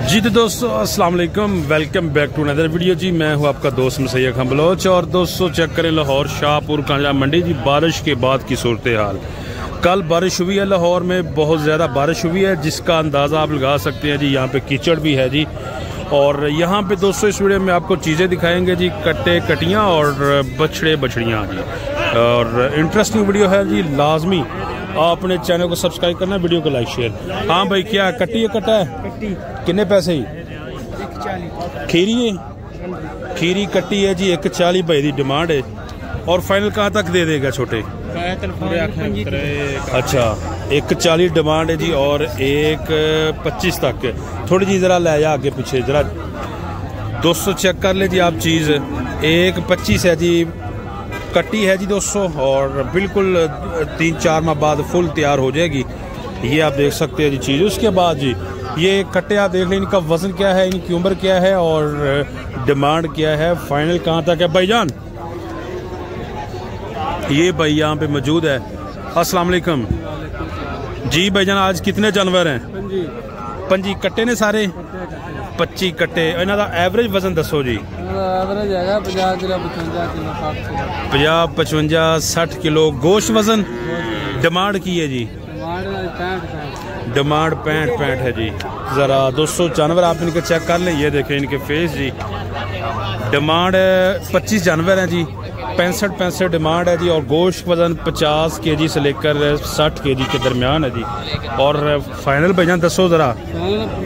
जी तो दोस्तों अस्सलाम वालेकुम, welcome back to another video. जी मैं हूं आपका दोस्त मुसैयद खान बलोच। और दोस्तों चेक करें लाहौर शाहपुर कांजरा मंडी जी, बारिश के बाद की सूरत हाल। कल बारिश हुई है लाहौर में, बहुत ज़्यादा बारिश हुई है जिसका अंदाज़ा आप लगा सकते हैं जी। यहाँ पे कीचड़ भी है जी। और यहाँ पे दोस्तों इस वीडियो में आपको चीज़ें दिखाएंगे जी, कट्टे कटियाँ और बछड़े बछड़ियाँ जी। और इंटरेस्टिंग वीडियो है जी, लाजमी आपने चैनल को सब्सक्राइब करना, वीडियो को लाइक शेयर। हाँ भाई, क्या कट्टी है कट्टा है? कितने पैसे ही? खीरी है, खीरी कट्टी है जी 140 भाई की डिमांड है। और फाइनल कहाँ तक दे देगा छोटे? अच्छा 140 डिमांड है जी और 125 तक। थोड़ी जी जरा ले जा आगे पीछे जरा दोस्तों, चेक कर ले जी आप चीज़। 125 है जी, कट्टी है जी दोस्तों, और बिल्कुल 3-4 माह बाद फुल तैयार हो जाएगी। ये आप देख सकते हैं जी चीज़। उसके बाद जी ये कट्टे आप देख लें, इनका वज़न क्या है, इनकी उम्र क्या है और डिमांड क्या है, फाइनल कहाँ तक है भाईजान। ये भाई यहाँ पे मौजूद है। अस्सलाम वालेकुम जी भाईजान, आज कितने जानवर हैं? 25 कट्टे ने सारे? 25 कट्टे। इन्हों का एवरेज वजन दसो जी। एवरेज है 50 किलो 50-55-60 किलो गोश्त वजन। डिमांड की है जी? डिमांड 65 है जी। ज़रा दोस्तों जानवर आप इनके चेक कर लें, ये देखें इनके फेस जी। डिमांड 25 जानवर हैं जी, 65 डिमांड है जी। और गोश्त वजन 50 kg से लेकर 60 kg के दरमियान है जी। और फाइनल भाईजान दसो ज़रा।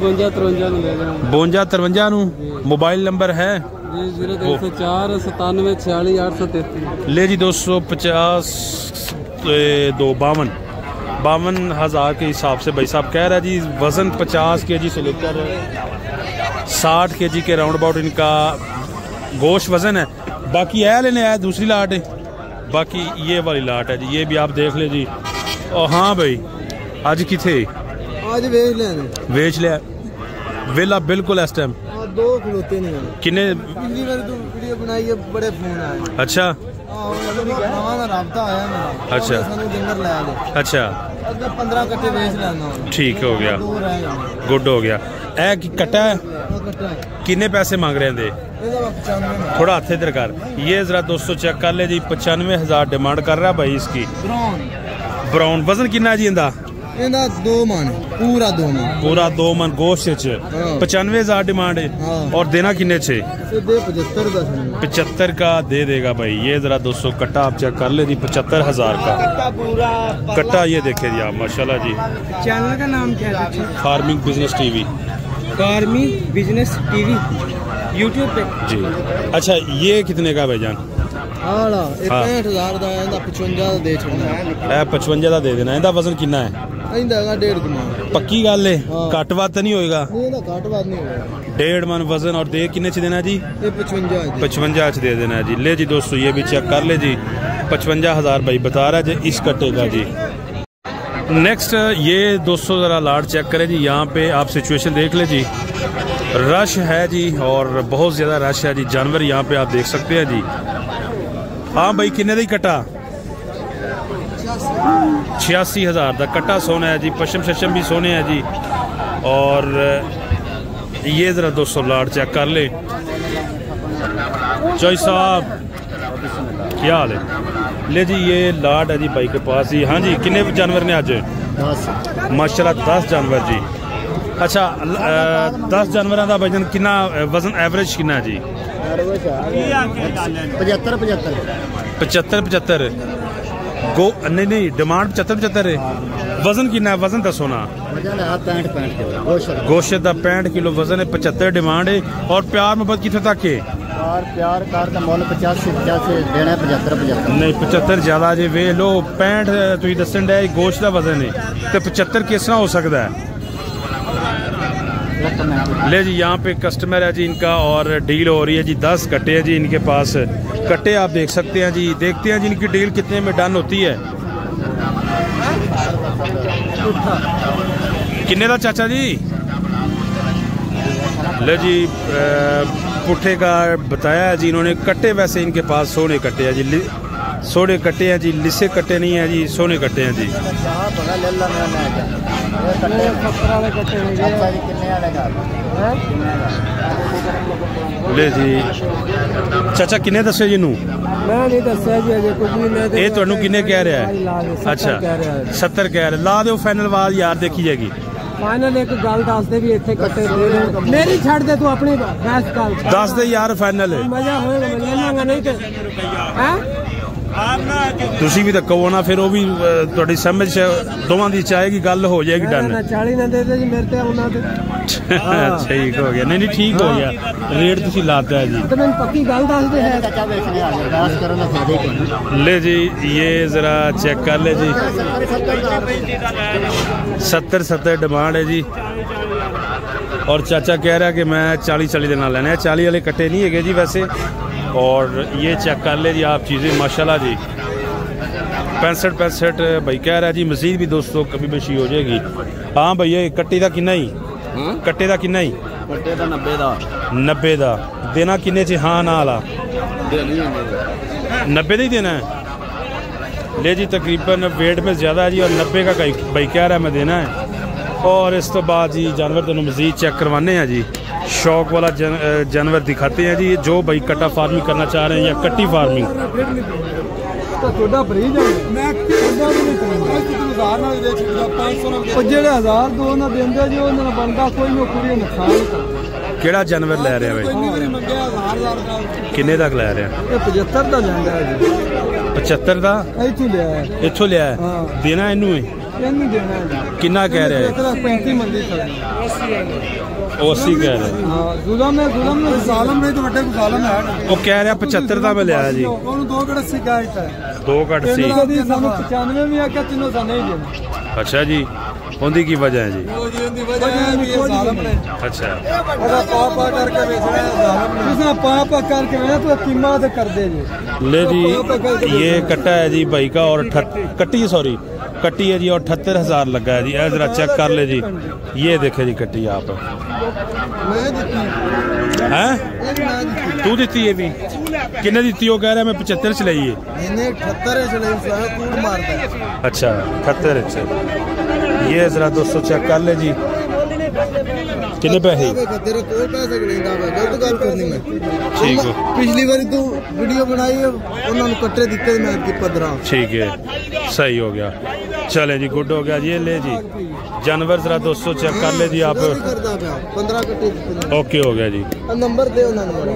52-53 मोबाइल नंबर है? 04 97 46 833। ले जी 250 52 हज़ार के हिसाब से भाई साहब कह रहा है जी। वज़न 50 kg से लेकर 60 kg के राउंड अबाउट इनका गोश्त वज़न है। बाकी है लेने आया दूसरी लाट है, बाकी ये वाली लाट है जी। ये भी आप देख ले जी। और हाँ भाई आज किथे? आज बेच लिया वेला बिल्कुल इस टाइम। दो खलोते नहीं है। किन्ने पिछली बार तो वीडियो बनाई है, बड़े फोन आए। अच्छा अच्छा अच्छा 15 कट्टे बेच लेना। ठीक हो गया, गुड हो गया। ए कट्टा है, किन्ने पैसे मांग रहे हैं? थोड़ा हाथ इधर कर। ये जरा दोस्तों चेक कर ले जी, 95,000 डिमांड कर रहा है भाई इसकी। ब्राउन वजन कितना है जी इंदा? 2 मन पूरा 2 मन पूरा 2 मन गोश्त 95,000 डिमांड है। और देना किन्ने छे? 75 का दे देगा भाई। ये जरा दोस्तों कट्टा आप चेक कर ले जी, 75,000 का कट्टा। ये देखे जी आप माशाल्लाह जी। चैनल का नाम क्या है? Farming business TV. Farming business TV YouTube पे जी। अच्छा ये कितने का भाईजान? 65,000 ਦਾ ਇਹਦਾ 55 ਦੇ ਛੱਡਣਾ। ਇਹ 55 ਦਾ ਦੇ ਦੇਣਾ। ਇਹਦਾ ਵਜ਼ਨ ਕਿੰਨਾ ਹੈ? ਇਹਦਾ ਹੈਗਾ 1.5 ਮਣ। ਪੱਕੀ ਗੱਲ ਹੈ? ਘੱਟ ਵੱਧ ਤਾਂ ਨਹੀਂ ਹੋਏਗਾ? ਨਹੀਂ ਇਹਦਾ ਘੱਟ ਵੱਧ ਨਹੀਂ ਹੋਏਗਾ। 1.5 मन वजन। और दे किन्ने च देना जी? 55 च दे देना है जी। ले जी दोस्तों ये भी चेक कर ले जी, 55,000 भाई बता रहा है जी इस कट्टे का जी। नेक्स्ट ये दोस्तों ज़रा लाट चेक करें जी। यहाँ पे आप सिचुएशन देख ले जी, रश है जी और बहुत ज़्यादा रश है जी। जानवर यहाँ पे आप देख सकते हैं जी। हाँ भाई किन्ने दी कट्टा? 86,000 का कट्टा सोना है जी। पशम शशम भी सोने हैं जी। और ये ज़रा दोस्तों लाट चेक कर ले। चौई साहब क्या हाल है? ले जी ये लाट है जी भाई के पास ही। हाँ जी किन्ने जानवर ने आज? 10 माशाल्लाह 10 जानवर जी। अच्छा 10 जानवर का वजन कितना, वजन एवरेज कितना है जी? 75 गो नहीं डिमांड 75 है। वजन कितना है? वजन दसो ना। गोश्त का 65 किलो वजन है, 75 डिमांड है। और प्यार मोहब्बत कितने तक है? प्यार कार का मोल 50 देना 75 नहीं 75 ज्यादा जे वे लो। 65 तुम दसन डे गोश्त का वजन है तो 75 किस तरह हो सकता है? ले जी यहाँ पे कस्टमर है जी इनका और डील हो रही है जी। 10 कट्टे हैं जी इनके पास। कट्टे आप देख सकते हैं जी। देखते हैं जी इनकी डील कितने में डन होती है। किन्ने का चाचा जी? ले जी पुट्ठे का बताया है जी इन्होंने। कट्टे वैसे इनके पास सोने कट्टे हैं जी, सोने कट्टे हैं जी, लिसे कट्टे नहीं है जी, सोने कट्टे हैं जी। 70 वाले कट्टे हैं अच्छा जी कितने वाले का ले जी चाचा किन्ने दस्से जी नू मैं नहीं दस्या जी अजे कुछ भी मैं ਇਹ ਤੁਹਾਨੂੰ ਕਿੰਨੇ ਕਹਿ ਰਿਹਾ ਹੈ ਅੱਛਾ 70 ਕਹਿ ਰਿਹਾ ਲਾ ਦਿਓ ਫਾਈਨਲ ਆਵਾਜ਼ ਯਾਰ ਦੇਖੀ ਜਾਏਗੀ फाइनल एक गल दस दे भी इतने कट्टे मेरी छड़ दे तू अपनी बहस कर दस दे यार फाइनल मजा होएगा लेना नहीं तो हैं ਤੁਸੀਂ ਵੀ ਤਾਂ ਕਹੋ ਨਾ ਫਿਰ ਉਹ ਵੀ ਤੁਹਾਡੀ ਸਮਝ ਦੋਵਾਂ ਦੀ ਚਾਹੇਗੀ ਗੱਲ ਹੋ ਜਾਏਗੀ ਡਨ 40 ਨਾ ਦੇ ਦੇ ਜੀ ਮੇਰੇ ਤੇ ਉਹਨਾਂ ਤੇ ठीक हो गया नहीं ठीक हो गया रेट तुसी लाता है जी तो मैं पक्की गल दस दे है चाचा बेचने आ गया बहस करो ना फायदे को ले जी ये जरा चेक कर ले जी 70 डिमांड है जी और चाचा कह रहा है कि मैं 40 देना लेने हैं 40 वाले कट्टे नहीं है जी वैसे और ये चेक कर ले जी आप चीज़ें माशाल्लाह जी 65 भाई कह रहा है जी मजीद भी दोस्तों कभी बेशी हो जाएगी हाँ भैया कट्टी का किन्ना ही कट्टे का किन्ना ही कट्टे का 90 का देना किन्ने च हाँ ना वाला 90 ही देना है ले जी तकरीबन वेट में ज़्यादा है जी और 90 का भाई कह रहा है मैं देना है और इस तो बाद जी जानवर तेन मजीद चेक करवाने हैं जी शौक वाला जानवर दिखाते हैं जी जो भाई कट्टा फार्मिंग करना चाह रहे हैं या कट्टी फार्मिंग केड़ा जानवर लै रहे भाई किन्ने तक लै रहे 75 का लैंदा है जी 75 का इत्थों लिया है देना इनू किन्ना कह रहे हैं 35 मंदी 80 कह रहे हैं जुलम जालम नहीं तो बड़े को जालम है वो कह रहा 75 का मैं लिया जी दो कट सी गाइट है 2 कट सी 95 में आके तीनों सा नहीं देना अच्छा जी उनकी की वजह है जी अच्छा पापा करके बेचना पापा करके बेचना तो कीमत कर दे जी ले जी ये कट्टा है जी भाई का और कट्टी सॉरी कट्टी है जी और 78,000 लगा है जी जरा चेक कर ले जी ये देखे जी कट्टी आप हैं तू दी है भी किन्ने दी वो कह रहा है मैं 75 च ली अच्छा 78 ये जरा दोस्तों चेक कर ले जी किन्ने पैसे ठीक है पिछली बार तू वीडियो बनाई उन्होंने कट्टे दिते मैं 15 ठीक है सही हो गया चले जी गुड हो गया ये ले जी जानवर जरा दोस्तों चेक कर ले जी आप 15 कट्टे ओके हो गया जी नंबर दे उन्होंने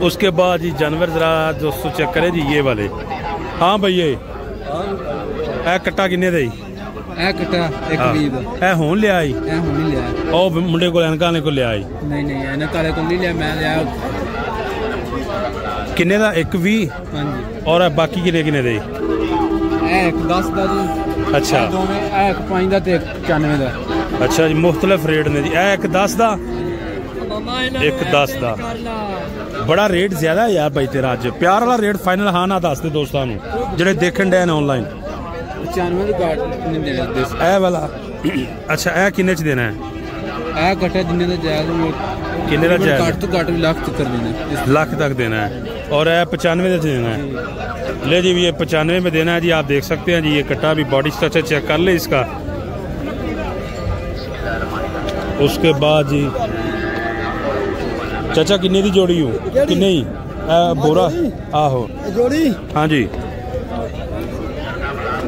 उसके बाद जी जानवर जरा दोस्तों चेक करें जी ये वाले हाँ भैया कट्टा किन्ने दे कट्टा एक ए हुन लिया आई ओ मुंडे को ऐनका ने को लिया आई नहीं ऐनक वाले को नहीं लिया मैं लिया किन्ने दा 1 20 और बाकी किन्ने दे एक 10 दा जी अच्छा एक 5 दा ते 95 दा अच्छा जी मुख्तलिफ रेट ने जी एक 10 दा एक 10 दा बड़ा रेट ज्यादा है यार भाई तेरा अज प्यार वाला रेट फाइनल हाँ ना दस दे दोस्तों जेडे देखन डे ऑनलाइन 95 ए वाला अच्छा ए किन्ने च देना है ए कट्टा जिन्ने दा जायज किन्ने दा जायज घट तो घट भी लाख तक देना है लाख तक देना है और ए 95 दा देना है ले जी ये 95 में देना है जी आप देख सकते हैं जी ये कट्टा भी बॉडी स्ट्रक्चर चेक कर ले इसका उसके बाद जी चाचा किन्ने दी जोड़ी हूँ किन्ने ही बोरा आहो जोड़ी हाँ जी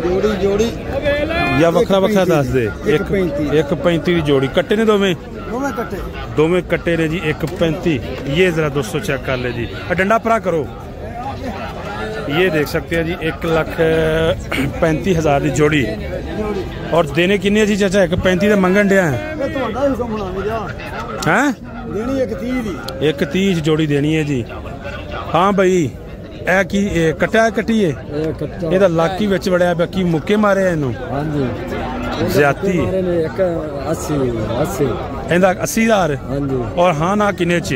जोड़ी या वखरा वखरा दस दे 1.35 की जोड़ी कट्टे ने दोवें कट्टे ने जी 1.35 ये जरा दोस्तों चेक कर ले जी डंडा परा करो ये देख सकते हैं जी 1,35,000 की जोड़ी और देने किन्ने जी चाचा 1.35 मंगन डे हैं 1.30 जोड़ी देनी है जी हाँ भाई ए की कट्टा कट्टी है ये लाख ही विच वड़िया बाकी मुक्के मारे इनू ज्यादा 80,000 और हाँ ना किन्ने च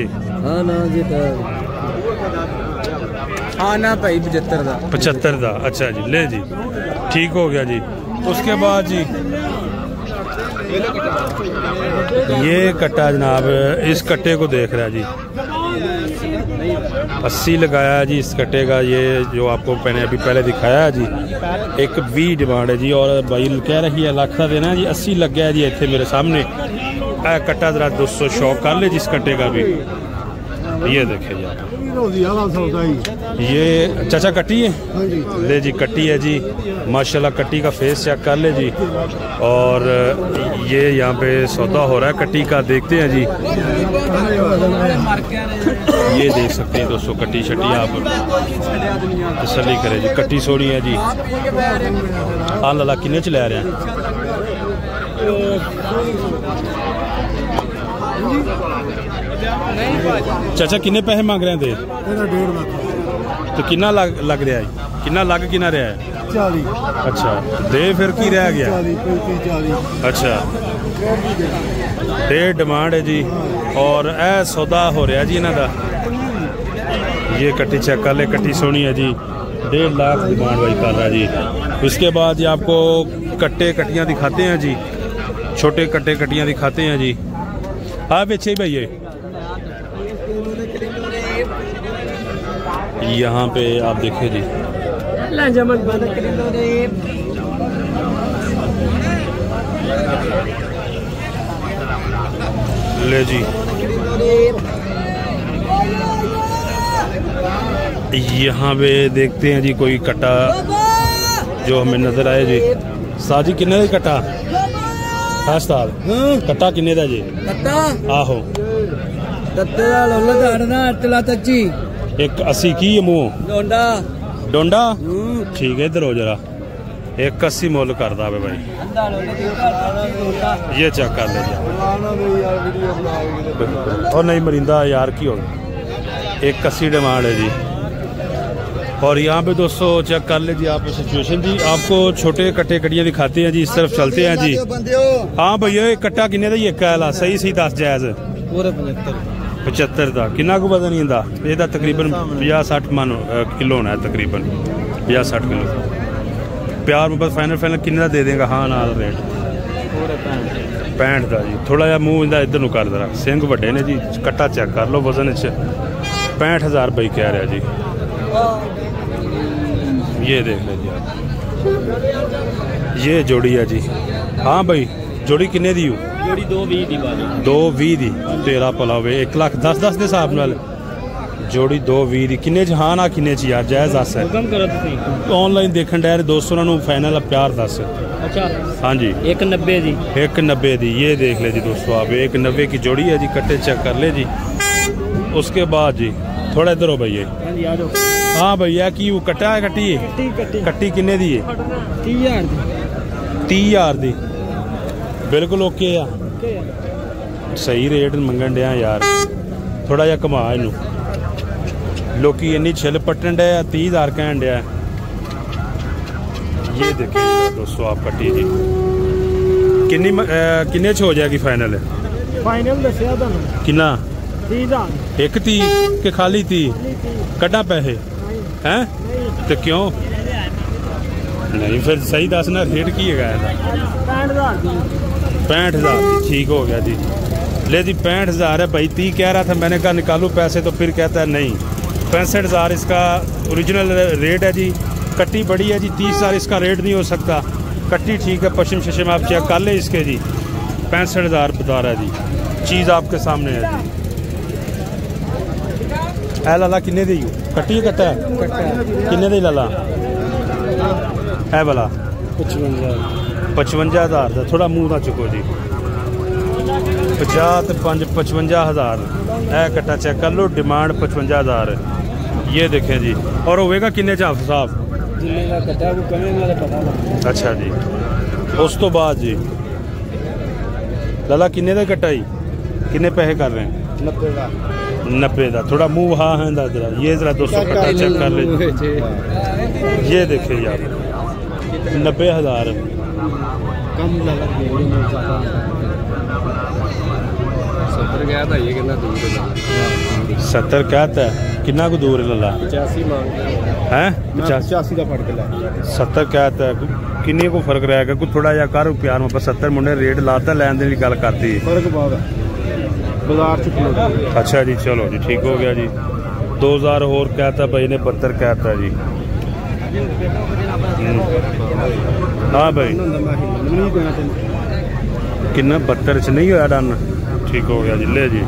हाँ ना भाई 75 का अच्छा जी ले जी ठीक हो गया जी उसके बाद जी ये कट्टा जनाब इस कट्टे को देख रहा है जी 80 लगाया जी इस कट्टे का। ये जो आपको मैंने अभी पहले दिखाया जी, एक 20 डिमांड है जी। और भाई कह रही है लाख का देना जी, 80 लग गया जी इतने मेरे सामने। कट्टा जरा 200 शौक कर ले जिस कट्टे का भी। ये देखे जी आप, ये चाचा कट्टी है ले जी, कट्टी है जी माशाल्लाह। कट्टी का फेस चेक कर ले जी। और ये यहाँ पे सौदा हो रहा है कट्टी का, देखते हैं जी। ये देख सकते हैं दोस्तों कट्टी शट्टी, आप तसल्ली करें जी। कट्टी सोनी है जी। हाँ लाला किन्ने च लै रहे हैं? चाचा किन्ने पैसे मांग रहे थे? 1.5 लाख। तो किन्ना लग रहा है? किन्ना लग किन्ना रहा है? 40। अच्छा दे फिर की रह गया? 40। अच्छा डेढ़ डिमांड है जी। और ए सौदा हो रहा जी इन्हों का। ये कट्टी चेक कर ले, कट्टी सोनी है जी। 1.5 लाख डिमांड भाई कर रहा है जी। उसके बाद ये आपको कट्टे कट्टियाँ दिखाते हैं जी, छोटे कट्टे कट्टियाँ दिखाते हैं जी। हाँ बेचे भाई ये यहाँ पे आप देखिए जी। ले जी यहाँ पे देखते हैं जी कोई कट्टा जो हमें नजर आए जी। साजी किन्ने का कट्टा? कट्टा किन्ने का जी? आहो एक 80 की मुँह डोंडा ठीक है। इधर हो जरा, एक 80 मोल कर दा भाई। ये चेक कर ले और नहीं मरिंदा यार की हो, एक 80 डिमांड है जी। और यहाँ पे दोस्तों चेक कर ले जी आप सिचुएशन जी। आपको छोटे कट्टे कट्टियाँ दिखाते हैं जी। इस तरफ चलते हैं जी। हाँ भैया एक कट्टा किन्ने का? एक कहला सही सही 10 जायज पूरे 75 का। किन्ना को पता नहीं होंदा? ये तकरीबन 50-60 मन किलो होना है, तकरीबन 50-60 किलो। प्यार मुहब्बत फाइनल किन्ने का दे देगा? हाँ नाल रेट 65 का जी। थोड़ा जहा मूँह इधर इधर कर जरा, सिंग वड्डे ने जी। कट्टा चेक कर लो वजन 65,000 रुपये कह रहा जी। ये देख ले जी आप, ये जोड़ी है जी। हाँ भाई जोड़ी किन्ने दी? जोड़ी 220 दी बाजी। 220 दी तेरा भला होवे। 1 लाख 10 के हिसाब नाल जोड़ी 220 दी। किन्ने च? हाँ ना किन्ने च यार जायज दस है। ऑनलाइन देखन डे दोस्तों उन्होंने फाइनल प्यार दस। अच्छा हाँ जी 190 दी। 190 दी। ये देख ले जी दोस्तों आप, 190 की जोड़ी है जी। कट्टे चेक कर ले जी। उसके बाद जी थोड़ा इधर हो भैया। हाँ भैया की वो कट्टा है? कट्टी किन्ने दी है? 30,000 दी। बिल्कुल ओके आ, सही रेट मंगन दिया यार। थोड़ा जा कमा इनू, लोकी इन्नी छिल पट्टन डे 30,000 कहन दिया। ये देखिए दोस्तों आप कट्टी जी किन्ने च हो जाएगी फाइनल? किन्ना? 1 30 के खाली 30 कड्डा पैसे हैं? तो क्यों नहीं फिर सही दसना रेट की है? 65,000 ठीक हो गया जी। ले जी 65,000 है भाई। 30 कह रहा था, मैंने कहा निकालू पैसे, तो फिर कहता है नहीं। 65,000 इसका ओरिजिनल रेट है जी। कट्टी बड़ी है जी, 30,000 इसका रेट नहीं हो सकता। कट्टी ठीक है, पश्चिम शशम आप चेक कर ले इसके जी। 65,000 बता रहा है जी, चीज़ आपके सामने है जी। ए लाला किन्ने दी? कट्टी कट्टा किन्ने दी लाला? है वाला 55,000 का। थोड़ा मुँह ना चुको जी। 50 तो 55,000 है कट्टा चेक कर लो। डिमांड 55,000। ये देखें जी। और होगा किन्ने च साहब? अच्छा जी। उस तो बाद जी लाला किन्ने का कट्टा ही? किन्ने पैसे कर रहे हैं? 90 का। थोड़ा मुँह हाँ है जरा। ये जरा 200 कट्टा चेक कर ले। ये देखे यार 90,000 कम लगा। 70 कहता है, ये कितना दूर है? 70 कहता है, कितना को दूर है लाला? 85 मांगता है। 85 का फर्क है। 70 कहता है, किन्नी को फर्क रहेगा? कुछ थोड़ा जा कर प्यार में 70 मुंडे रेट लाता लैन देने की गल करती फर्क बहुत है बाजार। अच्छा जी चलो जी ठीक हो गया जी। 2000 होर कहता भाई ने 72 कहता जी। हाँ भाई किन्ना 72 च नहीं होया डन, ठीक हो गया जी। ले जी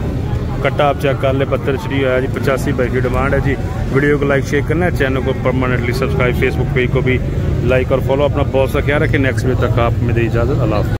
कट्टा आप चेक कर ले, 72 च नहीं होया जी। 85 भाई की डिमांड है जी। वीडियो को लाइक शेयर करना है, चैनल को परमानेंटली सब्सक्राइब, फेसबुक पेज को भी लाइक और फॉलो। अपना बहुत सा ख्याल रखें। नेक्स्ट वीडियो तक आप में दे इजाज़त। अल्लाह हाफ़िज़।